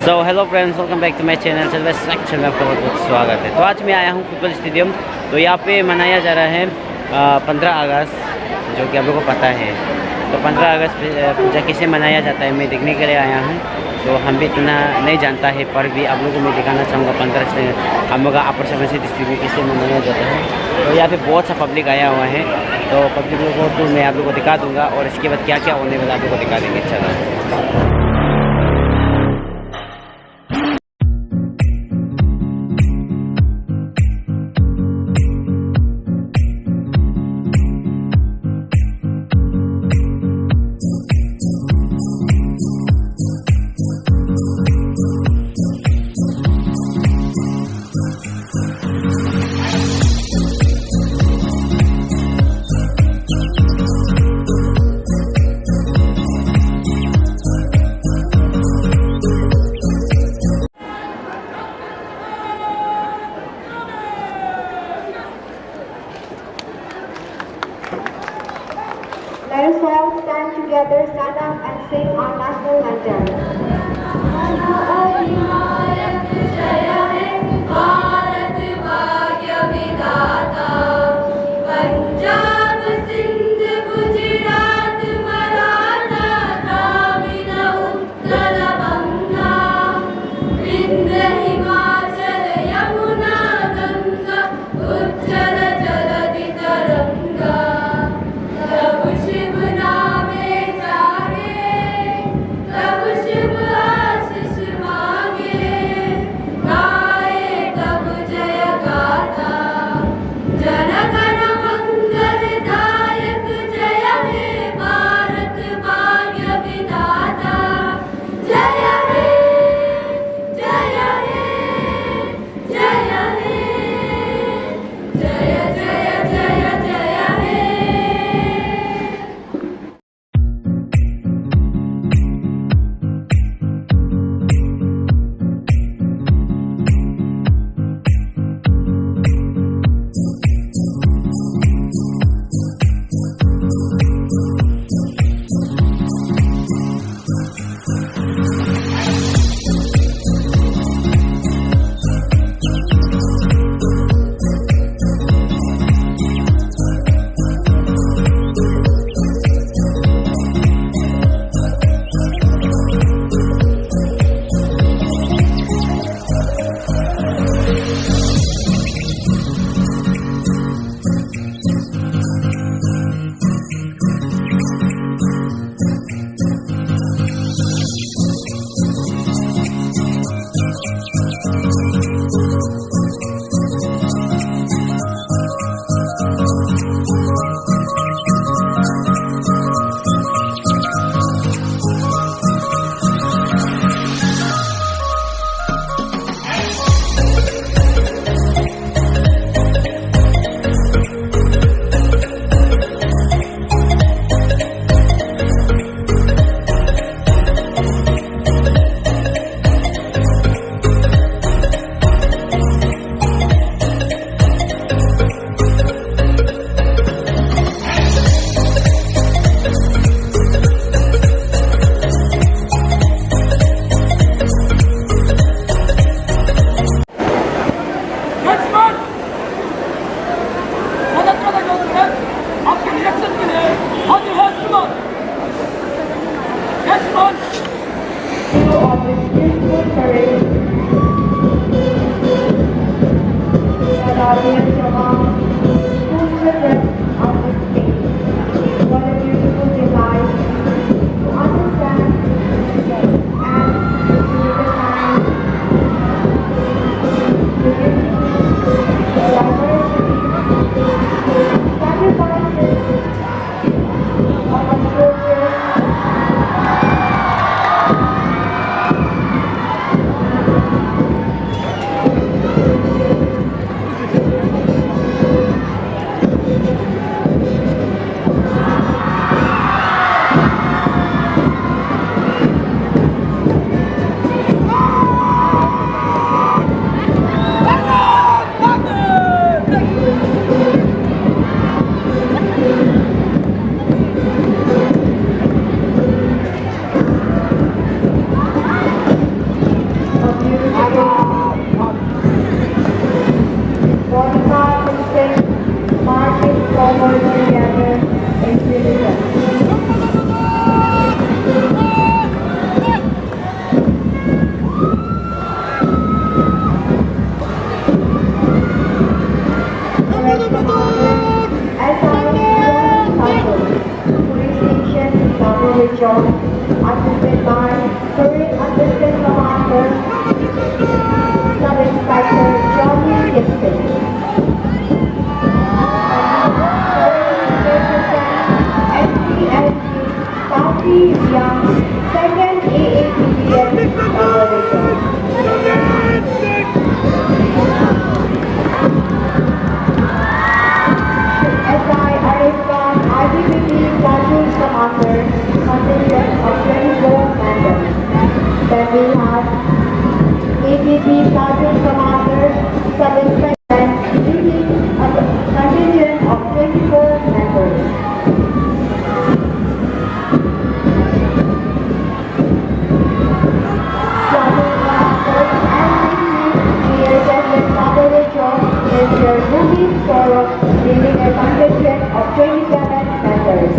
So hello friends, welcome back to my channel section में आपका बहुत बहुत स्वागत है। तो आज मैं आया हूँ फुटबॉल स्टेडियम। तो यहाँ पे मनाया जा रहा है 15 अगस्त, जो कि आप लोगों को पता है। तो 15 अगस्त पूजा कैसे मनाया जाता है मैं देखने के लिए आया हूँ। तो हम भी इतना नहीं जानता है, पर भी आप लोगों को मैं दिखाना चाहूँगा 15 से हम लोग अपर सुबनसिरी डिस्ट्रिक्ट में कैसे मनाया जाता है। तो यहाँ पे बहुत सा पब्लिक आया हुआ है। तो पब्लिक लोगों को मैं आप लोगों को दिखा दूँगा और इसके बाद क्या क्या होने वाला आप लोगों को दिखा देंगे। चलो। Let us all stand together, stand up and sing our national anthem. प्रभु शुभ आशीष मांगे। Commander S.I. Santos, Police Station, Tamil Region, assisted by Current Assistant Commander, Sub-Inspector Johnny Gibson. SCSG County Young, 2nd AAPPS Tamil Region. SI Ariskan IBBP Platoon Commander, contingent of 24 members. Then we have ABP Platoon Commander, Sub-Inspector, leading a contingent of 24 members. Platoon Commander and GSS Tamil Region is your Ruby Sorrow, leading a contingent of 27 members.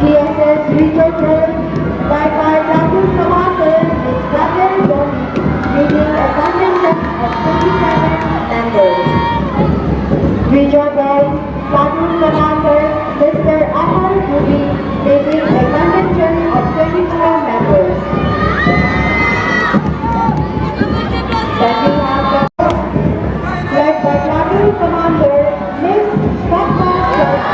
GSS Region 4, by Platoon Commander is Brother Boni, leading a contingent of 27 members. Region Boys, Platoon Commander Mr. Amar Ruby, leading a contingent of 24 members. Then we have the led by Platoon Commander Miss Fatma Church,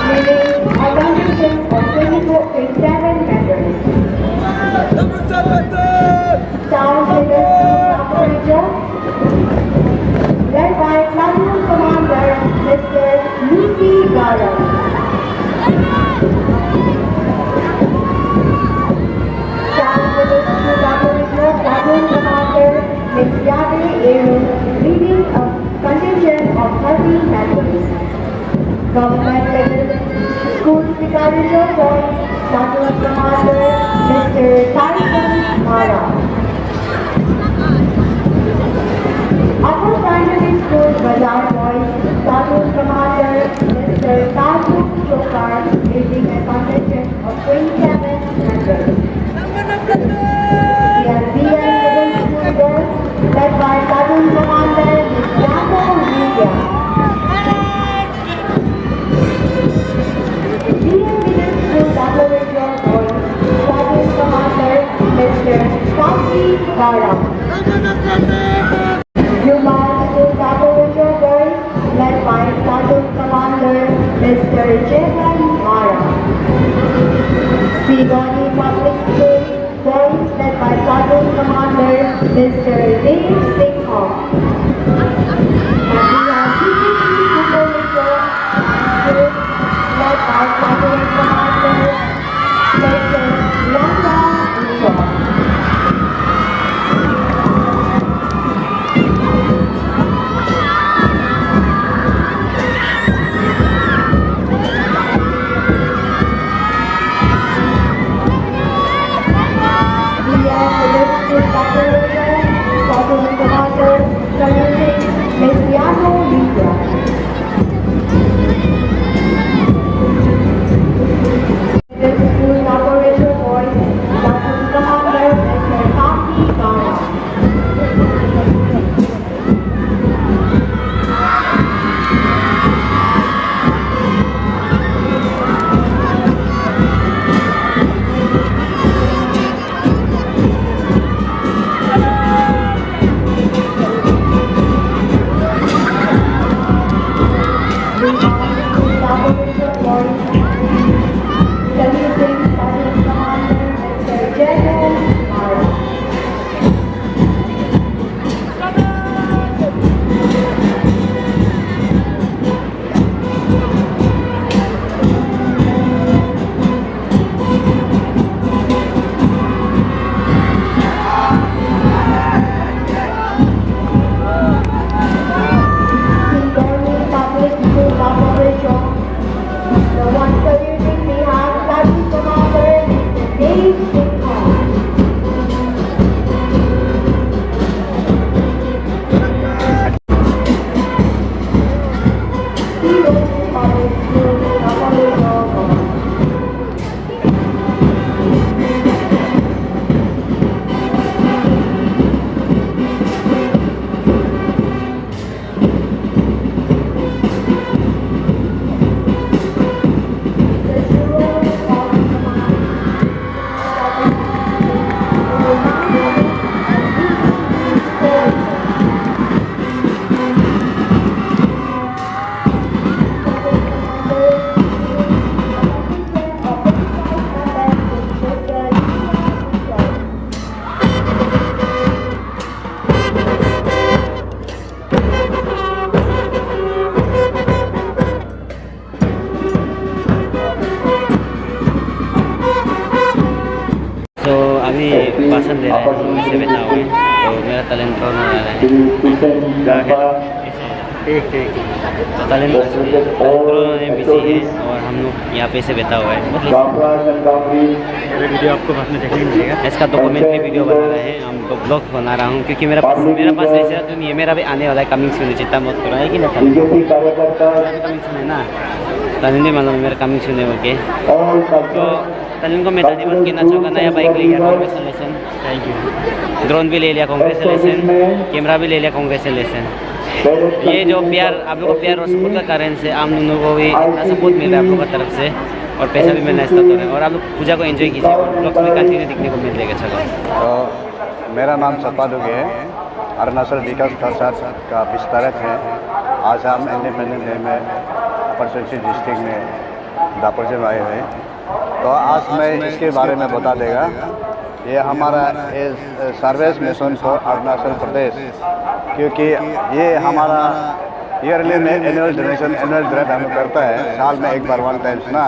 leading a contingent of 27 members. Town Leader Region, led by Platoon Commander Mr. Lucy Garam. Town Leader Platoon Commander Ms. Yadi Eru, leading a contingent of 30 members. Government Level School Vicario Boy, Platoon Commander Mr. Tyson Mara. Upper Primary School Bazar Boys, Platoon Commander Mr. Taju Chokar, leading a contingent of 27 members. BN Middle School Girls, led by Platoon Commander Ms. Yako Media. BN Middle School Tamil Region Boys, Platoon Commander Mr. Kasi Garam. Human School Tamil Region Boys, led by Platoon Commander Mr. Jehan Mara. भाषण दे रहा है, हम ऐसे बैठा हुआ है। तो मेरा टैलेंट ड्रोन हो रहा है, तो टैलेंट में बिजी है और हम लोग यहाँ पे से बैठा हुआ है। मतलब वीडियो आपको बाद में देखने मिलेगा। इसका डॉक्यूमेंट्री वीडियो बना रहे हैं, हम तो ब्लॉग बना रहा हूँ क्योंकि मेरा पास ऐसा तो नहीं है। मेरा भी आने वाला है कमिंग सून, चिंता मत करो है कि नहीं। कमिंग सून है ना, तनिन भी मालूम है मेरा कमिंग सून है बोल के। तो तनिन को मैं धन्यवाद कहना चाहूँगा, नया बाइक ले लिया, कॉन्ग्रेचुलेसन, थैंक यू। ड्रोन भी ले लिया, कॉन्ग्रेचुलेसन। कैमरा भी ले लिया, कॉन्ग्रेचुलेसन। ये जो प्यार आप लोगों को प्यार और सपोर्ट का कारण से हम लोगों को भी इतना सपोर्ट मिल रहा है आप लोगों की तरफ से, और पैसा भी मिलना स्टार्ट हो रहा है। और आप लोग पूजा को एंजॉय कीजिए और ब्लॉग्स में कंटिन्यू देखने को मिल जाएगा। चलो, तो मेरा नाम सपा दुगे है, अरुणाचल विकास परिषद का विस्तारक है। आज हम इंडिपेंडेंस डे में अपर सुबनसिरी डिस्ट्रिक्ट में दापोरिजो में आए हुए हैं। तो आज मैं इसके बारे में बता देगा। ये हमारा service mission for Arunachal Pradesh, क्योंकि ये हमारा ईयरली में एनुअल डोनेशन, एनुअल ड्राइव हम करता है साल में एक बार, 1 टाइम्स ना,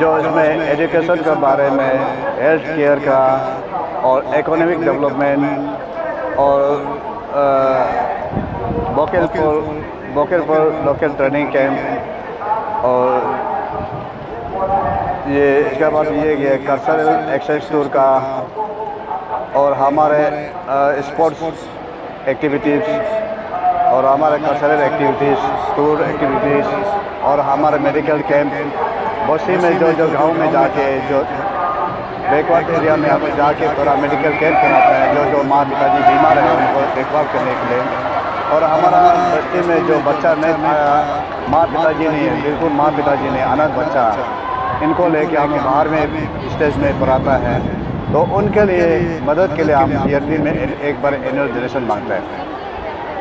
जो इसमें एजुकेशन के बारे में, हेल्थ केयर का और इकोनॉमिक डेवलपमेंट और vocal for local training camp, और ये इसके बाद ये कल्चरल एक्सचेंज टूर का, और हमारे स्पोर्ट्स एक्टिविटीज़ और हमारे कल्चरल एक्टिविटीज़, टूर एक्टिविटीज़, और हमारे मेडिकल कैंप बस्ती में जो गांव में जाके, जो बैकवर्ड एरिया में हम जाके पूरा मेडिकल कैंप कराते हैं। जो माँ पिताजी बीमार हैं उनको देखभाल करने के लिए। और हमारा बस्ती में जो बच्चा नहीं माँ पिताजी नहीं है, बिल्कुल माँ पिताजी नहीं, अनाथ बच्चा, इनको लेके हम बाहर में स्टेज में पढ़ाता है। तो उनके लिए मदद के लिए हम ईयरली में एक बार एनुअल डोनेशन मांगते हैं।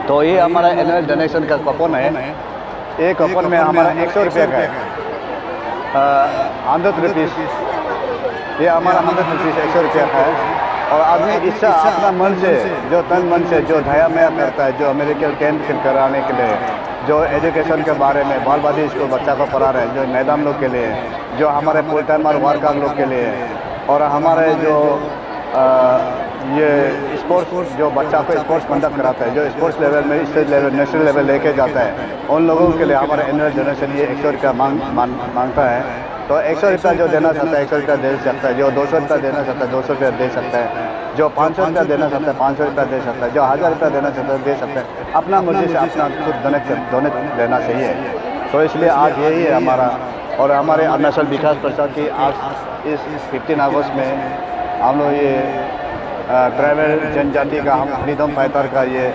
तो ये हमारा एनुअल डोनेशन का कूपन है। एक कूपन में हमारा 100 रुपये का है, 100 रुपीज़। ये हमारा 100 रुपीज़ 100 रुपया का है। और आदमी इच्छा अपना मन से, जो तन मन से, जो धया में करता है, जो मेडिकल कैंप कराने के लिए, जो एजुकेशन के बारे में बाल स्कूल बच्चा को पढ़ा रहे हैं, जो मैदान लोग के लिए, जो हमारे फुल टाइमर वर्कर लोग के लिए, और हमारे जो ये स्पोर्ट्स, जो बच्चा को स्पोर्ट्स कंडक्ट कराता है, जो स्पोर्ट्स लेवल में, स्टेट लेवल, नेशनल लेवल लेके जाता है, उन लोगों के लिए हमारा एनुअल डोनेशन ये 100 रुपया मांगता है। तो 100 रुपया जो देना चाहता है 100 रुपया दे सकता है, जो 200 रुपया देना चाहता है 200 रुपया दे सकता है, जो 500 रुपया देना चाहता है 500 रुपया दे सकता है, जो 1000 रुपया देना चाहता है दे सकता है। अपना मर्जी से अपना खुद डोनेट देना चाहिए। तो इसलिए आज यही है हमारा, और हमारे अरुणाचल विकास परिषद की आज इस 15 अगस्त में हम लोग ये ट्राइबल जनजाति का, हम फ्रीडम फाइटर का ये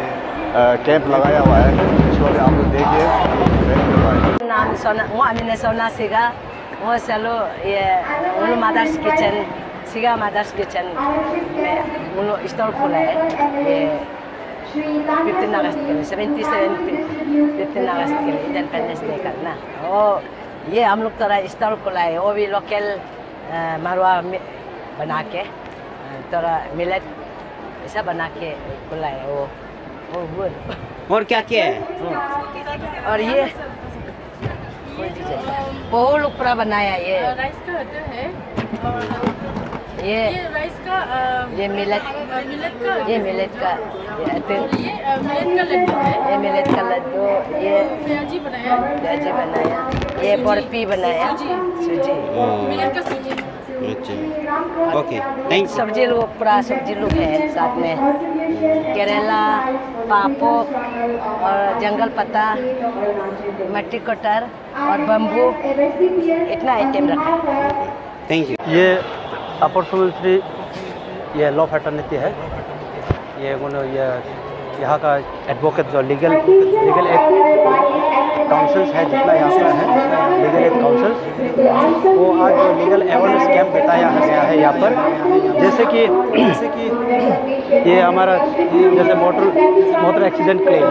कैंप लगाया हुआ है। इसको भी आप लोग देखिए। नाम सोना सिगा, वो चलो ये उन मदर्स किचन, सिगा मदर्स किचन में उन स्टॉल खोला है। ये 15 अगस्त के लिए, 15 अगस्त के लिए इंडिपेंडेंस डे करना। और ये हम लोग थोड़ा स्टॉल खोला है, वो भी लोकल मरवा बना के, थोड़ा मिलेट ऐसा बना के खोला है। वो गुड। और क्या क्या है? और ये वो लोग पूरा बनाया। ये राइस का होता है, ये राइस का, ये मिलेट का, ये मिलेट का मिलेट का लड्डू है, ये मिलेट का लड्डू, ये प्याजी बनाया, ये बर्फी बनाया, सूजी, मिलेट का सूजी। अच्छा, ओके, थैंक्स। सब्जी लोग पूरा सब्जी लोग है साथ में, करेला, पापड़ और जंगल पत्ता, मट्टी कटर और बम्बू, इतना आइटम रखा है। Thank you. ये अपर सुबनसिरी ये लॉ फैटर्निटी है। ये यहाँ का एडवोकेट जो लीगल एड काउंसिल्स है, जितना यहाँ पर है लीगल एड काउंसिल्स, वो आज जो लीगल अवेयरनेस कैंप बताया गया है यहाँ पर। जैसे कि ये हमारा जैसे मोटर एक्सीडेंट क्लेम,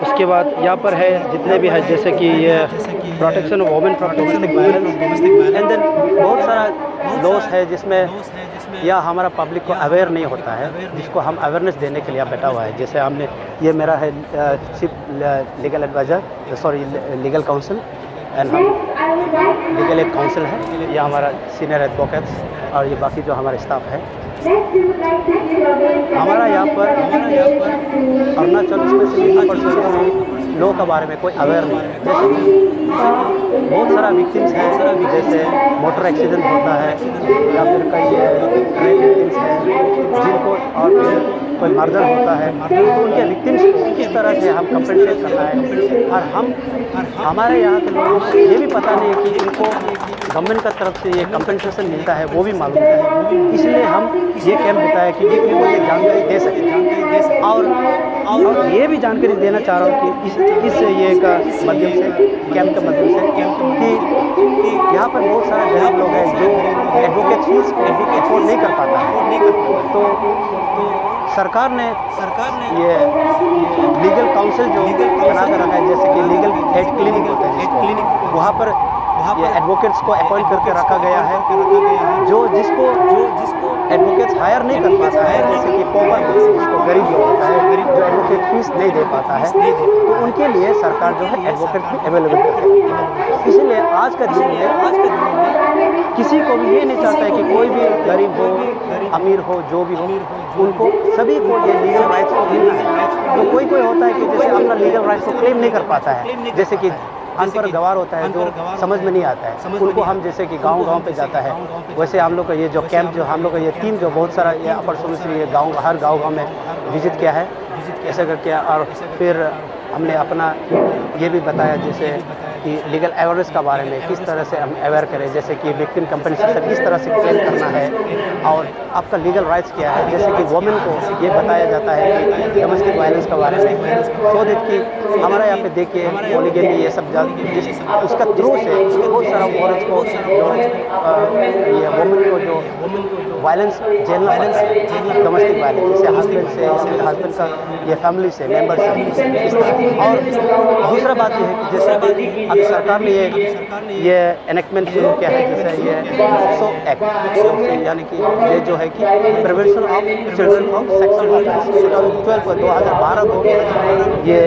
उसके बाद यहाँ पर है जितने भी है, जैसे कि ये protection of women from domestic violence, and then बहुत सारा लॉस है जिसमें या हमारा पब्लिक को अवेयर नहीं होता है, जिसको हम अवेयरनेस देने के लिए बैठा हुआ है। जैसे हमने ये मेरा है chief legal adviser, sorry legal counsel, and हम लीगल एड काउंसिल है। ये हमारा सीनियर एडवोकेट्स और ये बाकी जो हमारे स्टाफ है। हमारा यहाँ पर अरुणाचल स्पेसिफिक अपॉर्चुनिटी लॉ के बारे में कोई अवेयर नहीं है। जैसे बहुत सारा विक्टिम्स है, जैसे मोटर एक्सीडेंट होता है या फिर कई रेप विक्टिम्स हैं जिनको, और फिर कोई मर्डर होता है, तो उनके विक्टिम्स को किस तरह से हम कंपनसेट करना है। और हमारे यहाँ के लोगों को ये भी पता नहीं है कि इनको गवर्नमेंट का तरफ से ये कंपनसेशन मिलता है, वो भी मालूम है। इसलिए हम ये कैंप होता है कि वो ये जानकारी दे सकें। और ये भी जानकारी देना चाह रहा हूँ कि इस ये का माध्यम से, कैंप के माध्यम से, कि यहाँ पर बहुत सारे गरीब लोग हैं जो एडवोकेट फीस को अफोर्ड नहीं कर पाता है। तो सरकार ने ये लीगल काउंसिल जो बना कर रखा है, जैसे कि लीगल एड क्लिनिक होता है जिसको, वहाँ पर ये एडवोकेट्स को अपॉइंट करके रखा गया है, जो जिसको एडवोकेट्स हायर नहीं कर पाता है, जैसे कि पॉवर जिसको गरीब लोग होता है, जो एडवोकेट फीस नहीं दे पाता है, तो उनके लिए सरकार जो है एडवोकेट भी अवेलेबल करती है। इसलिए आज का दिन में किसी को भी ये नहीं चाहता है कि कोई भी गरीब हो, अमीर हो, जो भी हो, उनको सभी को ये लीगल राइट्स को मिलना है। तो कोई होता है कि जैसे अपना लीगल राइट्स को क्लेम नहीं कर पाता है, जैसे कि अनपढ़ गवार होता है जो समझ में नहीं आता है, उनको हम जैसे कि गांव-गांव पे जाता है, वैसे हम लोग का ये जो कैंप, जो हम लोग का ये टीम जो बहुत सारा ये अपॉर्चुनिटी ये हर गाँव में विजिट किया है, ऐसा करके। और फिर हमने अपना ये भी बताया जैसे कि लीगल अवेयरनेस के बारे में किस तरह से हम अवेयर करें, जैसे कि विक्टिम कंपनसेशन किस तरह से क्लेम करना है और आपका लीगल राइट्स क्या है। जैसे कि वुमेन को ये बताया जाता है कि डोमेस्टिक वायलेंस के बारे में, सो दैट कि हमारा यहाँ पे देखिए पॉलीगैमी ये सब उसका थ्रू से बहुत सारा औरत को ये वुमेन को जो वायलेंस झेलना पड़ता है, डोमेस्टिक वायलेंस, जैसे हस्बैंड से या फिर हस्बैंड का ये फैमिली से मेम्बर से। और दूसरा बात ये है कि जैसे अब सरकार ने ये एनेक्टमेंट शुरू किया है, जैसे ये सो एक्ट, यानी कि ये जो है कि prevention of children of sexual violence 2012 को ये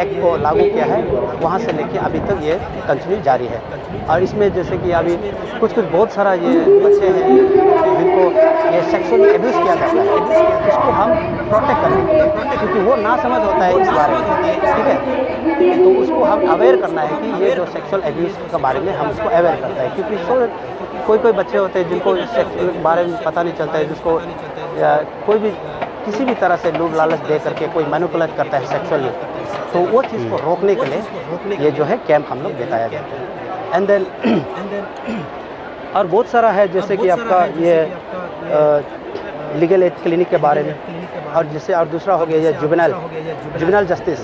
एक्ट को लागू किया है, वहाँ से लेके अभी तक ये कंटिन्यू जारी है। और इसमें जैसे कि अभी कुछ बहुत सारा ये बच्चे हैं जिनको ये सेक्सुअली एब्यूज़ किया जाता है, उसको हम प्रोटेक्ट करेंगे, क्योंकि वो ना समझ होता है इस बारे में, ठीक है। तो उसको हम अवेयर करना है कि ये जो सेक्सुअल एब्यूज़ के बारे में हम उसको अवेयर करता है, क्योंकि कोई बच्चे होते हैं जिनको सेक्स के बारे में पता नहीं चलता है, जिसको कोई भी किसी भी तरह से लूभ लालच दे करके कोई मैनिपुलेट करता है सेक्सुअली, तो वो चीज़ को रोकने के लिए ये जो है कैंप हम लोग बताया जाता है। एंड देन और बहुत सारा है, जैसे कि आपका ये लीगल एड क्लिनिक के बारे में, और जैसे और दूसरा हो गया ये जुवेनाइल जस्टिस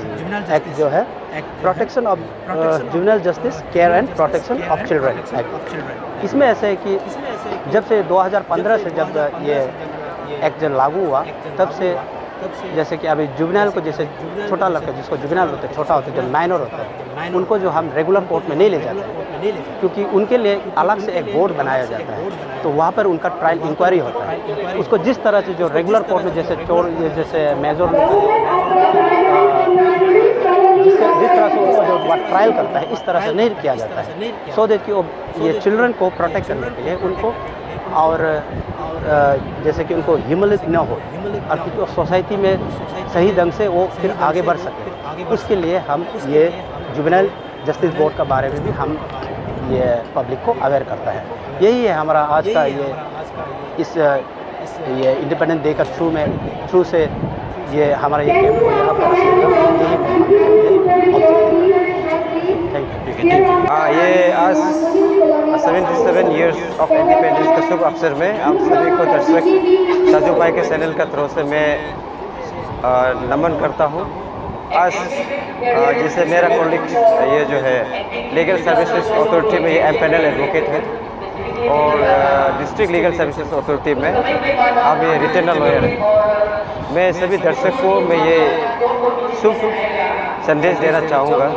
एक्ट जो है, protection of juvenile justice care and protection of children act. इसमें ऐसे है कि जब से 2015 से जब ये एक्ट जब लागू हुआ, तब से जैसे कि अभी जुवेनाइल को, जैसे छोटा लड़का जिसको जुवेनाइल होता है, छोटा होता है, जो माइनर होता है, उनको जो हम रेगुलर कोर्ट में नहीं ले जाते हैं, क्योंकि उनके लिए अलग से एक बोर्ड बनाया जाता है, तो वहाँ पर उनका ट्रायल इंक्वायरी होता है। उसको जिस तरह से जो रेगुलर कोर्ट में जैसे जैसे मेजर जिस तरह से उसको जो ट्रायल करता है, इस तरह से नहीं किया जाता है, सो दैट कि ये चिल्ड्रन को प्रोटेक्ट करने के लिए उनको, और जैसे कि उनको ह्यूमिलेट न हो, और कि सोसाइटी में सही ढंग से वो फिर आगे बढ़ सके, उसके लिए हम ये जुवेनाइल जस्टिस बोर्ड के बारे में भी हम ये पब्लिक को अवेयर करता है। यही है हमारा आज का ये इंडिपेंडेंट डे का थ्रू से ये हमारा ये कैंप को यहाँ पर ये आज 77 ईयर्स ऑफ इंडिपेंडेंस के शुभ अवसर में आप सभी को दर्शक साजू भाई के चैनल का तरफ से मैं नमन करता हूँ। आज जैसे मेरा कॉलीग ये जो है लीगल सर्विसेज अथॉरिटी में ये एम्पैनल एडवोकेट है, और डिस्ट्रिक्ट लीगल सर्विसेज अथॉरिटी में अब ये रिटर्नल लॉयर है। मैं सभी दर्शकों को मैं ये शुभ संदेश देना चाहूँगा,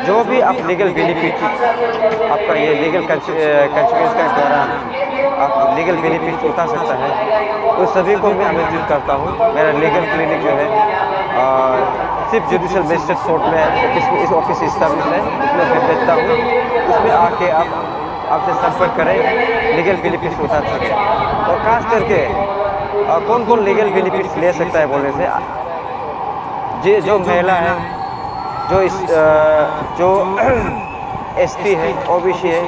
जो भी आप लीगल बेनिफिट आपका ये लीगल कंसिक्वेंस के दौरान आप लीगल बेनिफिट उठा सकता है, उस सभी को मैं आमंत्रित करता हूँ। मेरा लीगल क्लिनिक जो है सिर्फ जुडिशल मजिस्ट्रेट कोर्ट में इस ऑफिस इस्टेब्लिश है, उसमें मैं भेजता हूँ। उसमें आके आप आपसे संपर्क करें, लीगल बेनिफिट्स उठा सकें। और खास करके कौन कौन लीगल बेनिफिट्स ले सकता है बोलने से, जो महिला है, जो एसटी है, ओबीसी है,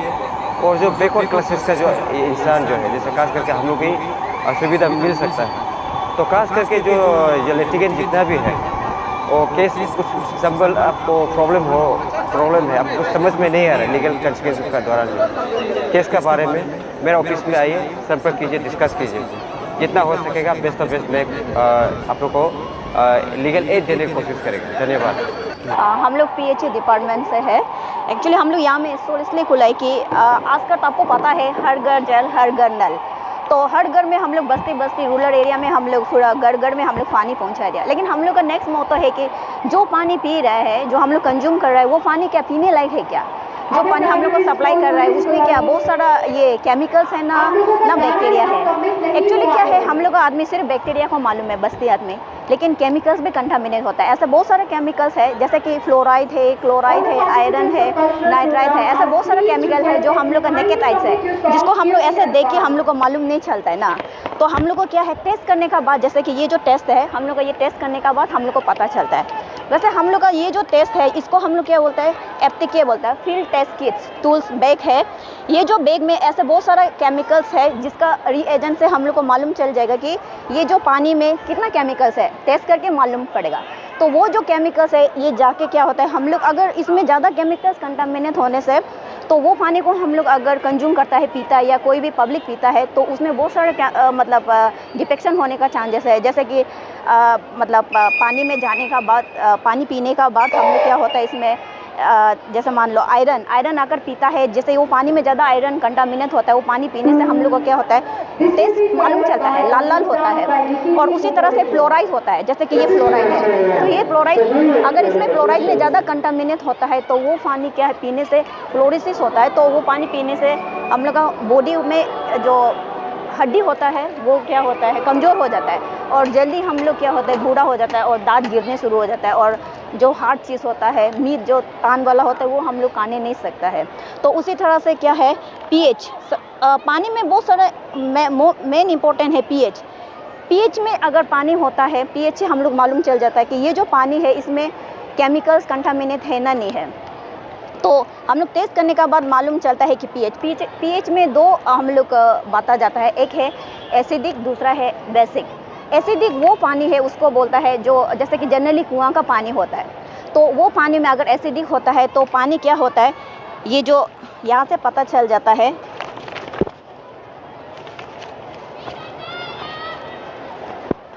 और जो बैकवर्ड क्लासेस का जो इंसान जो है, जैसे खास करके हम लोग की सुविधा मिल सकता है। तो खास करके जो लिटिगेंट जितना भी है, वो केस कुछ संबल आपको प्रॉब्लम है, आपको समझ में नहीं आ रहा है लीगल कंसिक्वेंसेस का दौरान जो केस के बारे में, मेरा ऑफिस में आइए, संपर्क कीजिए, डिस्कस कीजिए। जितना हो सकेगा बेस्ट ऑफ बेस्ट मैं आप लोग को लीगल एड देने की कोशिश करेंगे। धन्यवाद। हम लोग PHA डिपार्टमेंट से है। एक्चुअली हम लोग यहाँ में स्टोर इसलिए खुला है कि आजकल आपको पता है हर घर जल हर घर नल, तो हर घर में हम लोग बस्ती रूरल एरिया में हम लोग पूरा घर में हम लोग पानी पहुँचा दिया। लेकिन हम लोग का नेक्स्ट मोटो है कि जो पानी पी रहा है, जो हम लोग कंज्यूम कर रहा है, वो पानी क्या पीने लायक है क्या? जो पानी हम लोग को सप्लाई कर रहा है उसमें क्या बहुत सारा ये केमिकल्स है ना बैक्टीरिया है। एक्चुअली क्या है, हम लोग का आदमी सिर्फ बैक्टीरिया को मालूम है बस्ती आदमी, लेकिन केमिकल्स भी कंटामिनेट होता है। ऐसे बहुत सारे केमिकल्स है जैसे कि फ्लोराइड है, क्लोराइड है, आयरन है, नाइट्राइट है, ऐसा बहुत सारा केमिकल है जो हम लोग का नेकेड आइज है, जिसको हम लोग ऐसे देख के हम लोग को मालूम नहीं चलता है ना। तो हम लोग को क्या है, टेस्ट करने का बाद, जैसे कि ये जो टेस्ट है हम लोग का, ये टेस्ट करने का बाद हम लोग को पता चलता है। वैसे हम लोग का ये जो टेस्ट है इसको हम लोग क्या बोलता है, FTK बोलता है, field test kits tools bag है। ये जो बैग में ऐसे बहुत सारा केमिकल्स है जिसका रिएजेंट से हम लोग को मालूम चल जाएगा कि ये जो पानी में कितना केमिकल्स है, टेस्ट करके मालूम पड़ेगा। तो वो जो केमिकल्स है ये जाके क्या होता है, हम लोग अगर इसमें ज़्यादा केमिकल्स कंटामिनेट होने से, तो वो पानी को हम लोग अगर कंज्यूम करता है, पीता है, या कोई भी पब्लिक पीता है, तो उसमें बहुत सारे मतलब डिफेक्शन होने का चांसेस है। जैसे कि मतलब पानी में जाने का बाद, पानी पीने का बाद हम लोग क्या होता है इसमें, जैसे मान लो आयरन आकर पीता है, जैसे वो पानी में ज़्यादा आयरन कंटामिनेट होता है, वो पानी पीने से हम लोग को क्या होता है, टेस्ट मालूम चलता है, लाल होता है। और उसी तरह से फ्लोराइड होता है, जैसे कि ये फ्लोराइड है, तो ये फ्लोराइड अगर इसमें फ्लोराइड में ज़्यादा कंटामिनेट होता है तो वो पानी क्या है, पीने से फ्लोरोसिस होता है, तो वो पानी पीने से हम लोग का बॉडी में जो हड्डी होता है वो क्या होता है, कमज़ोर हो जाता है, और जल्दी हम लोग क्या होता है, बूढ़ा हो जाता है, और दांत गिरने शुरू हो जाता है, और जो हार्ड चीज़ होता है, मीट जो तान वाला होता है, वो हम लोग खाने नहीं सकता है। तो उसी तरह से क्या है, pH पानी में बहुत सारा मेन इंपॉर्टेंट है pH में अगर पानी होता है, pH से हम लोग मालूम चल जाता है कि ये जो पानी है इसमें केमिकल्स कंटामिनेट है ना नहीं है। तो हम लोग टेस्ट करने का बाद मालूम चलता है कि pH में दो हम लोग बांटा जाता है, एक है एसिडिक, दूसरा है बेसिक। एसिडिक वो पानी है, उसको बोलता है जो जैसे कि जनरली कुआं का पानी होता है, तो वो पानी में अगर एसिडिक होता है तो पानी क्या होता है, ये जो यहाँ से पता चल जाता है,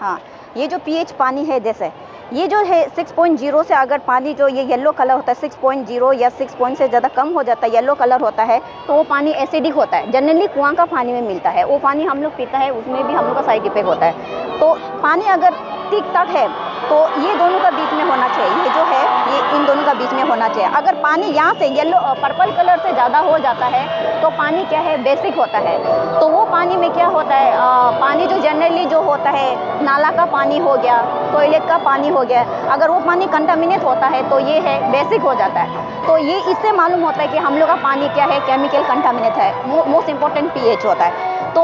हाँ, ये जो pH पानी है, जैसे ये जो है 6.0 से अगर पानी जो ये येलो कलर होता है 6.0 या 6 पॉइंट से ज़्यादा कम हो जाता है, येलो कलर होता है, तो वो पानी एसिडिक होता है, जनरली कुआं का पानी में मिलता है। वो पानी हम लोग पीता है, उसमें भी हम लोग का साइड इफेक्ट होता है। तो पानी अगर ठीक ठाक है तो ये दोनों का बीच में होना चाहिए, ये जो है ये इन दोनों का बीच में होना चाहिए। अगर पानी यहाँ से येलो पर्पल कलर से ज़्यादा हो जाता है तो पानी क्या है, बेसिक होता है। तो वो पानी में क्या होता है, पानी जो जनरली जो होता है, नाला का पानी हो गया, टॉयलेट का पानी हो गया, अगर वो पानी कंटामिनेट होता है तो ये है बेसिक हो जाता है। तो ये इससे मालूम होता है कि हम लोग का पानी क्या है, केमिकल कंटामिनेट है। मोस्ट इंपॉर्टेंट pH होता है। तो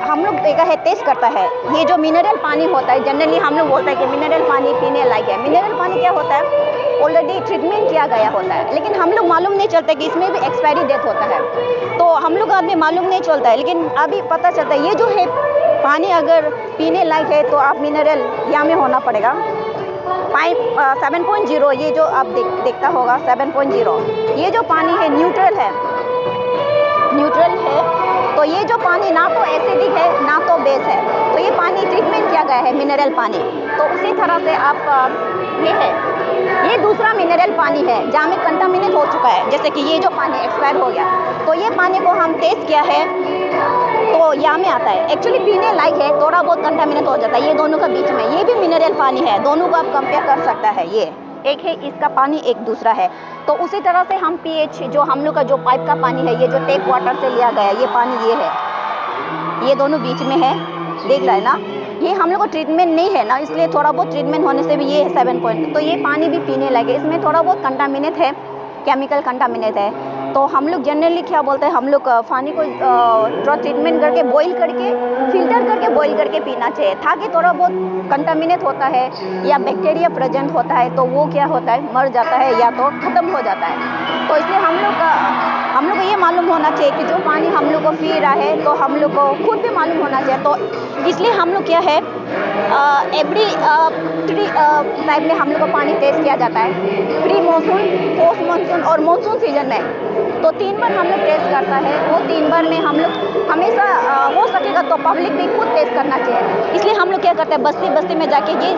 हम लोग देखा है, टेस्ट करता है, ये जो मिनरल पानी होता है, जनरली हम लोग बोलते हैं कि मिनरल पानी पीने लायक है। मिनरल पानी क्या होता है, ऑलरेडी ट्रीटमेंट किया गया होता है, लेकिन हम लोग मालूम नहीं चलता कि इसमें भी एक्सपायरी डेट होता है, तो हम लोग आदमी मालूम नहीं चलता है। लेकिन अभी पता चलता है ये जो है पानी अगर पीने लायक है तो आप मिनरल यहाँ में होना पड़ेगा 7.0, ये जो आप देखता होगा 7.0, ये जो पानी है न्यूट्रल है। तो ये जो पानी ना तो एसिडिक है ना तो बेस है, तो ये पानी ट्रीटमेंट किया गया है मिनरल पानी। तो उसी तरह से आप ये है, ये दूसरा मिनरल पानी है जहाँ में कंटामिनेट हो चुका है, जैसे कि ये जो पानी एक्सपायर हो गया, तो ये पानी को हम टेस्ट किया है तो यहाँ में आता है, एक्चुअली पीने लायक है, थोड़ा बहुत कंटामिनेट हो जाता है। ये दोनों का बीच में ये भी मिनरल पानी है, दोनों को आप कंपेयर कर सकता है, ये एक है इसका पानी, एक दूसरा है। तो उसी तरह से हम pH जो हम लोग का जो पाइप का पानी है, ये जो टेप वाटर से लिया गया है, ये पानी ये है, ये दोनों बीच में है, देख रहा है ना, ये हम लोग को ट्रीटमेंट नहीं है ना, इसलिए थोड़ा बहुत ट्रीटमेंट होने से भी ये है 7 पॉइंट। तो ये पानी भी पीने लगे, इसमें थोड़ा बहुत कंटामिनेट है, केमिकल कंटामिनेट है। तो हम लोग जनरली क्या बोलते हैं, हम लोग पानी को थोड़ा ट्रीटमेंट करके बॉईल करके फिल्टर करके बॉईल करके पीना चाहिए, ताकि थोड़ा बहुत कंटामिनेट होता है या बैक्टीरिया प्रेजेंट होता है तो वो क्या होता है, मर जाता है या तो ख़त्म हो जाता है। तो इसलिए हम लोग को ये मालूम होना चाहिए कि जो पानी हम लोग को पी रहा है तो हम लोग को खुद भी मालूम होना चाहिए। तो इसलिए हम लोग क्या है, एवरी टाइप में हम लोग को पानी टेस्ट किया जाता है, प्री मानसून, पोस्ट मानसून और मानसून सीजन में। तो 3 बार हम लोग टेस्ट करता है। वो 3 बार में हम लोग हमेशा हो सकेगा तो पब्लिक भी खुद टेस्ट करना चाहिए। इसलिए हम लोग क्या करते हैं, बस्ती बस्ती में जाके ये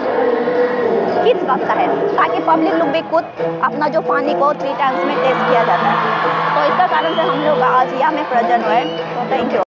किड्स करता है, ताकि पब्लिक लोग भी खुद अपना जो पानी को 3 टाइम्स में टेस्ट किया जाता है। तो इसका कारण से हम लोग आज यहाँ में प्रेजेंट हुए। तो थैंक यू।